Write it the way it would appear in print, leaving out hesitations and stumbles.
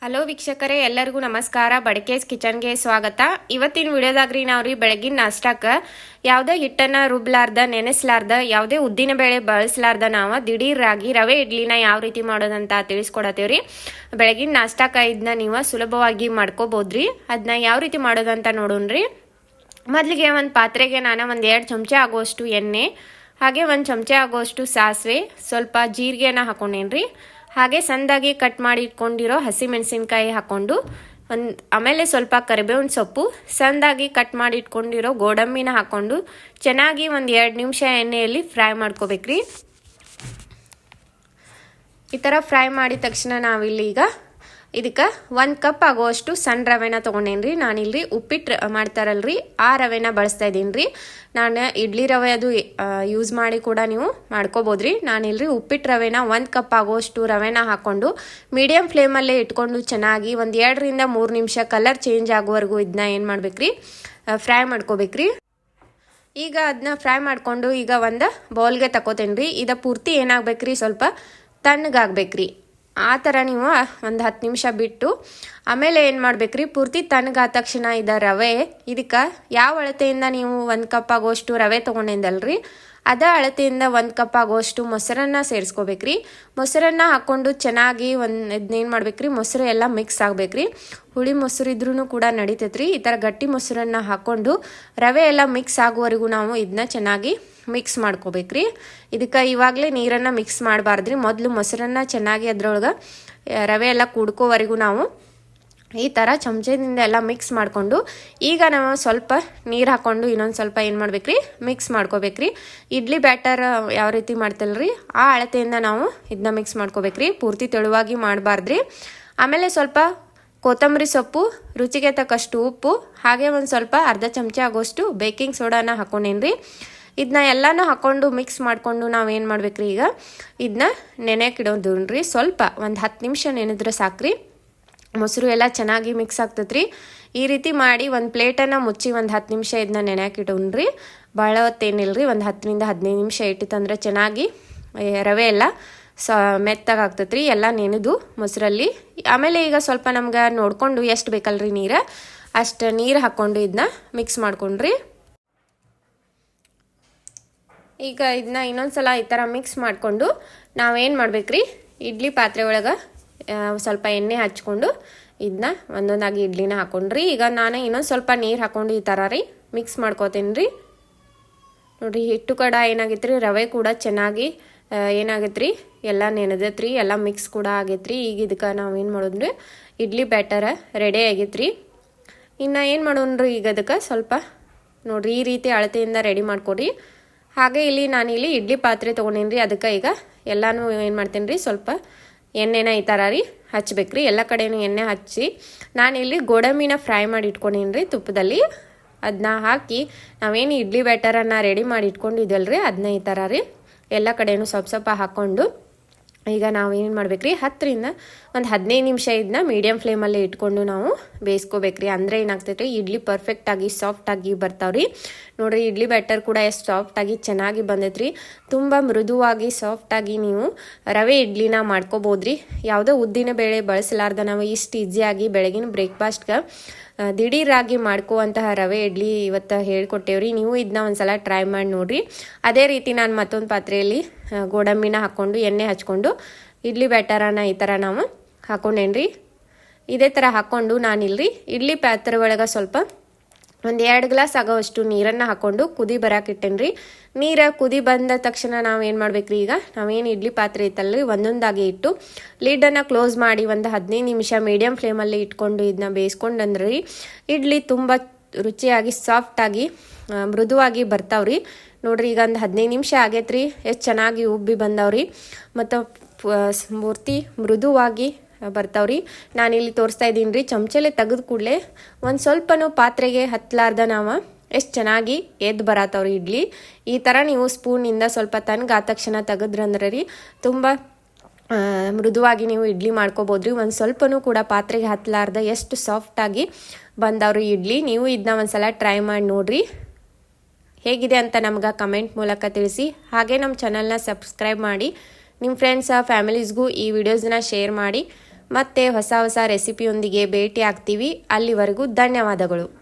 Hello ವೀಕ್ಷಕರೇ, ಎಲ್ಲರಿಗೂ ನಮಸ್ಕಾರ. ಬಡಕೇಸ್ ಕಿಚನ್ಗೆ ಸ್ವಾಗತ. ಇವತ್ತಿನ ವಿಡಿಯೋದಾಗ್ರಿ ನಾವ್ರಿ ಬೆಳಗಿನ ನಾಷ್ಟಕ್ಕೆ ಯಾವುದೇ ಹಿಟ್ಟನ್ನು ರುಬ್ಲಾರ್ದ, ನೆನೆಸ್ಲಾರ್ದ, ಯಾವುದೇ ಉದ್ದಿನ ಬೇಳೆ ಬಳಸಲಾರ್ದ ನಾವು ದಿಢೀರ್ ರಾಗಿ ರವೆ ಇಡ್ಲಿನ ಯಾವ ರೀತಿ ಮಾಡೋದಂತ ತಿಳಿಸ್ಕೊಡತ್ತೇವ್ರಿ. ಬೆಳಗಿನ ನಾಷ್ಟಕ್ಕೆ ಇದನ್ನ ನೀವು ಸುಲಭವಾಗಿ ಮಾಡ್ಕೋಬೋದ್ರಿ. ಅದನ್ನ ಯಾವ ರೀತಿ ಮಾಡೋದಂತ ನೋಡೋಣ್ರಿ. ಮೊದಲಿಗೆ ಒಂದು ಪಾತ್ರೆಗೆ ನಾನು ಒಂದು 2 ಚಮಚ ಆಗುವಷ್ಟು ಎಣ್ಣೆ, ಹಾಗೆ 1 ಚಮಚ ಆಗುವಷ್ಟು ಸಾಸಿವೆ, ಸ್ವಲ್ಪ ಜೀರಿಗೆನ ಹಾಕೊಂಡೇನ್ರಿ. ಹಾಗೆ ಸಣ್ಣದಾಗಿ ಕಟ್ ಮಾಡಿ ಇಟ್ಕೊಂಡಿರೋ ಹಸಿಮೆಣಸಿನ್ಕಾಯಿ ಹಾಕ್ಕೊಂಡು ಆಮೇಲೆ ಸ್ವಲ್ಪ ಕರಿಬೇವಿನ ಸೊಪ್ಪು, ಸಣ್ಣದಾಗಿ ಕಟ್ ಮಾಡಿ ಇಟ್ಕೊಂಡಿರೋ ಗೋಡಂಬಿನ ಹಾಕ್ಕೊಂಡು ಚೆನ್ನಾಗಿ ಒಂದು 2 ನಿಮಿಷ ಎಣ್ಣೆಯಲ್ಲಿ ಫ್ರೈ ಮಾಡ್ಕೋಬೇಕ್ರಿ. ಈ ಥರ ಫ್ರೈ ಮಾಡಿದ ತಕ್ಷಣ ನಾವಿಲ್ಲಿ ಈಗ ಇದಕ್ಕೆ 1 ಕಪ್ ಆಗುವಷ್ಟು ಸಣ್ಣ ರವೆನ ತೊಗೊಂಡೇನ್ರಿ. ನಾನಿಲ್ರಿ ಉಪ್ಪಿಟ್ಟು ಮಾಡ್ತಾರಲ್ರಿ ಆ ರವೆನ ಬಳಸ್ತಾ ಇದ್ದೀನಿ. ನಾನು ಇಡ್ಲಿ ರವೆ ಅದು ಯೂಸ್ ಮಾಡಿ ಕೂಡ ನೀವು ಮಾಡ್ಕೋಬೋದ್ರಿ. ನಾನಿಲ್ರಿ ಉಪ್ಪಿಟ್ಟು ರವೆನ 1 ಕಪ್ ಆಗುವಷ್ಟು ರವೆನ ಹಾಕ್ಕೊಂಡು ಮೀಡಿಯಮ್ ಫ್ಲೇಮಲ್ಲೇ ಇಟ್ಕೊಂಡು ಚೆನ್ನಾಗಿ ಒಂದು 2 ರಿಂದ 3 ನಿಮಿಷ ಕಲರ್ ಚೇಂಜ್ ಆಗುವವರೆಗೂ ಇದನ್ನ ಏನು ಮಾಡ್ಬೇಕ್ರಿ, ಫ್ರೈ ಮಾಡ್ಕೋಬೇಕ್ರಿ. ಈಗ ಅದನ್ನ ಫ್ರೈ ಮಾಡಿಕೊಂಡು ಈಗ ಒಂದು ಬೌಲ್ಗೆ ತಗೋತೇನ್ರಿ. ಇದು ಪೂರ್ತಿ ಏನಾಗಬೇಕ್ರಿ, ಸ್ವಲ್ಪ ತಣ್ಣಗಾಗಬೇಕ್ರಿ. ಆ ಥರ ನೀವು ಒಂದು 10 ನಿಮಿಷ ಬಿಟ್ಟು ಆಮೇಲೆ ಏನು ಮಾಡ್ಬೇಕ್ರಿ, ಪೂರ್ತಿ ತಣ್ಣಗಾದ ತಕ್ಷಣ ಇದು ರವೆ ಇದಕ್ಕೆ ಯಾವ ಅಳತೆಯಿಂದ ನೀವು 1 ಕಪ್ ಆಗೋಷ್ಟು ರವೆ ತೊಗೊಂಡಿದ್ದಲ್ರಿ ಅದೇ ಅಳತೆಯಿಂದ 1 ಕಪ್ ಆಗೋಷ್ಟು ಮೊಸರನ್ನ ಸೇರಿಸ್ಕೋಬೇಕ್ರಿ. ಮೊಸರನ್ನ ಹಾಕ್ಕೊಂಡು ಚೆನ್ನಾಗಿ ಇದನ್ನೇನು ಮಾಡ್ಬೇಕ್ರಿ, ಮೊಸರು ಎಲ್ಲ ಮಿಕ್ಸ್ ಆಗಬೇಕ್ರಿ. ಹುಳಿ ಮೊಸರು ಇದ್ರೂ ಕೂಡ ನಡಿತೈತ್ರಿ. ಈ ಥರ ಗಟ್ಟಿ ಮೊಸರನ್ನ ಹಾಕ್ಕೊಂಡು ರವೆ ಎಲ್ಲ ಮಿಕ್ಸ್ ಆಗುವವರೆಗೂ ನಾವು ಇದನ್ನ ಚೆನ್ನಾಗಿ ಮಿಕ್ಸ್ ಮಾಡ್ಕೋಬೇಕ್ರಿ. ಇದಕ್ಕೆ ಇವಾಗಲೇ ನೀರನ್ನು ಮಿಕ್ಸ್ ಮಾಡಬಾರ್ದ್ರಿ. ಮೊದಲು ಮೊಸರನ್ನ ಚೆನ್ನಾಗಿ ಅದ್ರೊಳಗೆ ರವೆ ಎಲ್ಲ ಕುಡ್ಕೋವರೆಗೂ ನಾವು ಈ ಥರ ಚಮಚದಿಂದ ಎಲ್ಲ ಮಿಕ್ಸ್ ಮಾಡಿಕೊಂಡು ಈಗ ನಾವು ಸ್ವಲ್ಪ ನೀರು ಹಾಕ್ಕೊಂಡು ಇನ್ನೊಂದು ಸ್ವಲ್ಪ ಏನು ಮಾಡ್ಬೇಕ್ರಿ, ಮಿಕ್ಸ್ ಮಾಡ್ಕೋಬೇಕ್ರಿ. ಇಡ್ಲಿ ಬ್ಯಾಟರ್ ಯಾವ ರೀತಿ ಮಾಡ್ತಲ್ರಿ ಆ ಅಳತೆಯಿಂದ ನಾವು ಇದನ್ನ ಮಿಕ್ಸ್ ಮಾಡ್ಕೋಬೇಕ್ರಿ. ಪೂರ್ತಿ ತೆಳುವಾಗಿ ಮಾಡಬಾರ್ದ್ರಿ. ಆಮೇಲೆ ಸ್ವಲ್ಪ ಕೊತ್ತಂಬರಿ ಸೊಪ್ಪು, ರುಚಿಗೆ ತಕ್ಕಷ್ಟು ಉಪ್ಪು, ಹಾಗೆ ಒಂದು ಸ್ವಲ್ಪ ಅರ್ಧ ಚಮಚ ಆಗೋಷ್ಟು ಬೇಕಿಂಗ್ ಸೋಡಾನ ಹಾಕೊಂಡೇನ್ರಿ. ಇದನ್ನ ಎಲ್ಲನೂ ಹಾಕ್ಕೊಂಡು ಮಿಕ್ಸ್ ಮಾಡಿಕೊಂಡು ನಾವೇನು ಮಾಡ್ಬೇಕ್ರಿ, ಈಗ ಇದನ್ನ ನೆನೆಕಿಡೋದ್ರಿ. ಸ್ವಲ್ಪ ಒಂದು 10 ನಿಮಿಷ ನೆನೆದ್ರೆ ಸಾಕ್ರಿ. ಮೊಸರು ಎಲ್ಲ ಚೆನ್ನಾಗಿ ಮಿಕ್ಸ್ ಆಗ್ತದ್ರಿ. ಈ ರೀತಿ ಮಾಡಿ ಒಂದು ಪ್ಲೇಟನ್ನು ಮುಚ್ಚಿ ಒಂದು 10 ನಿಮಿಷ ಇದನ್ನ ನೆನೆಕಿಡೋಣ್ರಿ. ಭಾಳ ಹೊತ್ತೇನಿಲ್ರಿ, ಒಂದು 10 ರಿಂದ 15 ನಿಮಿಷ ಇಟ್ಟಿತ್ತಂದ್ರೆ ಚೆನ್ನಾಗಿ ರವೆ ಎಲ್ಲ ಮೆತ್ತಗಾಗ್ತದ್ರಿ, ಎಲ್ಲ ನೆನೆದು ಮೊಸರಲ್ಲಿ. ಆಮೇಲೆ ಈಗ ಸ್ವಲ್ಪ ನಮ್ಗೆ ನೋಡಿಕೊಂಡು ಎಷ್ಟು ಬೇಕಲ್ರಿ ನೀರು, ಅಷ್ಟು ನೀರು ಹಾಕ್ಕೊಂಡು ಇದನ್ನ ಮಿಕ್ಸ್ ಮಾಡ್ಕೊಂಡ್ರಿ. ಈಗ ಇದನ್ನ ಇನ್ನೊಂದ್ಸಲ ಈ ಥರ ಮಿಕ್ಸ್ ಮಾಡಿಕೊಂಡು ನಾವೇನು ಮಾಡ್ಬೇಕ್ರಿ, ಇಡ್ಲಿ ಪಾತ್ರೆ ಒಳಗೆ ಸ್ವಲ್ಪ ಎಣ್ಣೆ ಹಚ್ಕೊಂಡು ಇದನ್ನ ಒಂದೊಂದಾಗಿ ಇಡ್ಲಿನ ಹಾಕೊಂಡ್ರಿ. ಈಗ ನಾನು ಇನ್ನೊಂದು ಸ್ವಲ್ಪ ನೀರು ಹಾಕ್ಕೊಂಡು ಈ ಥರ ರೀ ಮಿಕ್ಸ್ ಮಾಡ್ಕೋತೀನಿ ರೀ. ನೋಡಿರಿ, ಹಿಟ್ಟು ಕಡ ಏನಾಗೈತ್ರಿ, ರವೆ ಕೂಡ ಚೆನ್ನಾಗಿ ಏನಾಗೈತ್ರಿ, ಎಲ್ಲ ನೆನೆದೈತ್ರಿ, ಎಲ್ಲ ಮಿಕ್ಸ್ ಕೂಡ ಆಗೈತ್ರಿ. ಈಗ ಇದಕ್ಕೆ ನಾವೇನು ಮಾಡೋದ್ರಿ, ಇಡ್ಲಿ ಬ್ಯಾಟರ ರೆಡಿ ಆಗೈತ್ರಿ. ಇನ್ನು ಏನು ಮಾಡೋಣ್ರಿ, ಈಗ ಅದಕ್ಕೆ ಸ್ವಲ್ಪ ನೋಡಿರಿ ಈ ರೀತಿ ಅಳತೆಯಿಂದ ರೆಡಿ ಮಾಡ್ಕೊಡ್ರಿ. ಹಾಗೆ ನಾನಿಲ್ಲಿ ಇಡ್ಲಿ ಪಾತ್ರೆ ತೊಗೊಂಡೇನಿ. ಅದಕ್ಕೆ ಈಗ ಎಲ್ಲನೂ ಏನು ಮಾಡ್ತೇನೆ ರೀ, ಸ್ವಲ್ಪ ಎಣ್ಣೆನ ಈ ಥರ ರೀ ಹಚ್ಬೇಕ್ರಿ. ಎಲ್ಲ ಕಡೆನೂ ಎಣ್ಣೆ ಹಚ್ಚಿ ನಾನಿಲ್ಲಿ ಗೋಡಂಬಿನ ಫ್ರೈ ಮಾಡಿ ಇಟ್ಕೊಂಡೇನಿ ರೀ ತುಪ್ಪದಲ್ಲಿ. ಅದನ್ನ ಹಾಕಿ ನಾವೇನು ಇಡ್ಲಿ ಬ್ಯಾಟರನ್ನು ರೆಡಿ ಮಾಡಿ ಇಟ್ಕೊಂಡಿದ್ದಲ್ರಿ ಅದನ್ನ ಈ ಥರ ರೀ ಎಲ್ಲ ಕಡೆನೂ ಸ್ವಲ್ಪ ಸ್ವಲ್ಪ ಹಾಕ್ಕೊಂಡು ಈಗ ನಾವು ಏನು ಮಾಡ್ಬೇಕ್ರಿ, 10 ರಿಂದ 15 ನಿಮಿಷ ಇದನ್ನ ಮೀಡಿಯಮ್ ಫ್ಲೇಮಲ್ಲೇ ಇಟ್ಕೊಂಡು ನಾವು ಬೇಯಿಸ್ಕೋಬೇಕ್ರಿ. ಅಂದರೆ ಏನಾಗ್ತೈತೆ ರೀ, ಇಡ್ಲಿ ಪರ್ಫೆಕ್ಟಾಗಿ ಸಾಫ್ಟಾಗಿ ಬರ್ತಾವ್ರಿ. ನೋಡಿರಿ, ಇಡ್ಲಿ ಬ್ಯಾಟರ್ ಕೂಡ ಎಷ್ಟು ಸಾಫ್ಟಾಗಿ ಚೆನ್ನಾಗಿ ಬಂದೈತ್ರಿ. ತುಂಬ ಮೃದುವಾಗಿ ಸಾಫ್ಟಾಗಿ ನೀವು ರವೆ ಇಡ್ಲಿನ ಮಾಡ್ಕೋಬೋದ್ರಿ. ಯಾವುದೋ ಉದ್ದಿನ ಬೇಳೆ ಬಳಸಲಾರ್ದ ನಾವು ಇಷ್ಟು ಈಸಿಯಾಗಿ ಬೆಳಗಿನ ಬ್ರೇಕ್ಫಾಸ್ಟ್ಗೆ ದಿಢೀರಾಗಿ ಮಾಡ್ಕೋವಂತಹ ರವೆ ಇಡ್ಲಿ ಇವತ್ತು ಹೇಳ್ಕೊಟ್ಟೇವ್ರಿ. ನೀವು ಇದನ್ನ ಒಂದ್ಸಲ ಟ್ರೈ ಮಾಡಿ ನೋಡಿರಿ. ಅದೇ ರೀತಿ ನಾನು ಮತ್ತೊಂದು ಪಾತ್ರೆಯಲ್ಲಿ ಗೋಡಂಬಿನ ಹಾಕ್ಕೊಂಡು ಎಣ್ಣೆ ಹಚ್ಕೊಂಡು ಇಡ್ಲಿ ಬ್ಯಾಟರನ್ನ ಈ ಥರ ನಾವು ಹಾಕೊಂಡೇನ್ರಿ. ಇದೇ ಥರ ಹಾಕ್ಕೊಂಡು ನಾನಿಲ್ರಿ ಇಡ್ಲಿ ಪಾತ್ರೆ ಒಳಗೆ ಸ್ವಲ್ಪ ಒಂದು 2 ಗ್ಲಾಸ್ ಆಗೋವಷ್ಟು ನೀರನ್ನು ಹಾಕ್ಕೊಂಡು ಕುದಿ ಬರಾಕಿಟ್ಟೇನ್ರಿ. ನೀರು ಕುದಿ ಬಂದ ತಕ್ಷಣ ನಾವೇನು ಮಾಡ್ಬೇಕ್ರಿ, ಈಗ ನಾವೇನು ಇಡ್ಲಿ ಪಾತ್ರೆ ಇತ್ತಲ್ರಿ ಒಂದೊಂದಾಗಿ ಇಟ್ಟು ಲಿಡ್ಡನ್ನು ಕ್ಲೋಸ್ ಮಾಡಿ ಒಂದು 15 ನಿಮಿಷ ಮೀಡಿಯಮ್ ಫ್ಲೇಮಲ್ಲಿ ಇಟ್ಕೊಂಡು ಇದನ್ನ ಬೇಯಿಸ್ಕೊಂಡಂದ್ರಿ ಇಡ್ಲಿ ತುಂಬ ರುಚಿಯಾಗಿ ಸಾಫ್ಟಾಗಿ ಮೃದುವಾಗಿ ಬರ್ತಾವ್ರಿ. ನೋಡ್ರಿ, ಈಗ ಒಂದು 15 ನಿಮಿಷ ಆಗೈತ್ರಿ. ಎಷ್ಟು ಚೆನ್ನಾಗಿ ಉಬ್ಬಿ ಬಂದವ್ರಿ ಮತ್ತು ಪೂರ್ತಿ ಮೃದುವಾಗಿ ಬರ್ತಾವ್ರಿ. ನಾನಿಲ್ಲಿ ತೋರಿಸ್ತಾ ಇದ್ದೀನಿ ರೀ. ಚಮಚಲೆ ತೆಗೆದು ಕೂಡಲೇ ಒಂದು ಸ್ವಲ್ಪನೂ ಪಾತ್ರೆಗೆ ಹತ್ತಲಾರ್ದ ನಾವು ಎಷ್ಟು ಚೆನ್ನಾಗಿ ಎದ್ದು ಬರತ್ತವ್ರಿ ಇಡ್ಲಿ. ಈ ಥರ ನೀವು ಸ್ಪೂನಿಂದ ಸ್ವಲ್ಪ ತಣ್ಣಗಾದ ತಕ್ಷಣ ತೆಗೆದ್ರಂದ್ರೆ ರೀ ತುಂಬ ಮೃದುವಾಗಿ ನೀವು ಇಡ್ಲಿ ಮಾಡ್ಕೋಬೋದ್ರಿ. ಒಂದು ಸ್ವಲ್ಪನೂ ಕೂಡ ಪಾತ್ರೆಗೆ ಹತ್ತಲಾರ್ದ ಎಷ್ಟು ಸಾಫ್ಟಾಗಿ ಬಂದವ್ರಿ ಇಡ್ಲಿ. ನೀವು ಇದನ್ನ ಒಂದ್ಸಲ ಟ್ರೈ ಮಾಡಿ ನೋಡಿರಿ. ಹೇಗಿದೆ ಅಂತ ನಮ್ಗೆ ಕಮೆಂಟ್ ಮೂಲಕ ತಿಳಿಸಿ. ಹಾಗೆ ನಮ್ಮ ಚಾನಲ್ನ ಸಬ್ಸ್ಕ್ರೈಬ್ ಮಾಡಿ, ನಿಮ್ಮ ಫ್ರೆಂಡ್ಸ್ ಫ್ಯಾಮಿಲೀಸ್ಗೂ ಈ ವಿಡಿಯೋಸ್ನ ಶೇರ್ ಮಾಡಿ. ಮತ್ತೆ ಹೊಸ ಹೊಸ ರೆಸಿಪಿಯೊಂದಿಗೆ ಭೇಟಿ ಆಗ್ತೀವಿ. ಅಲ್ಲಿವರೆಗೂ ಧನ್ಯವಾದಗಳು.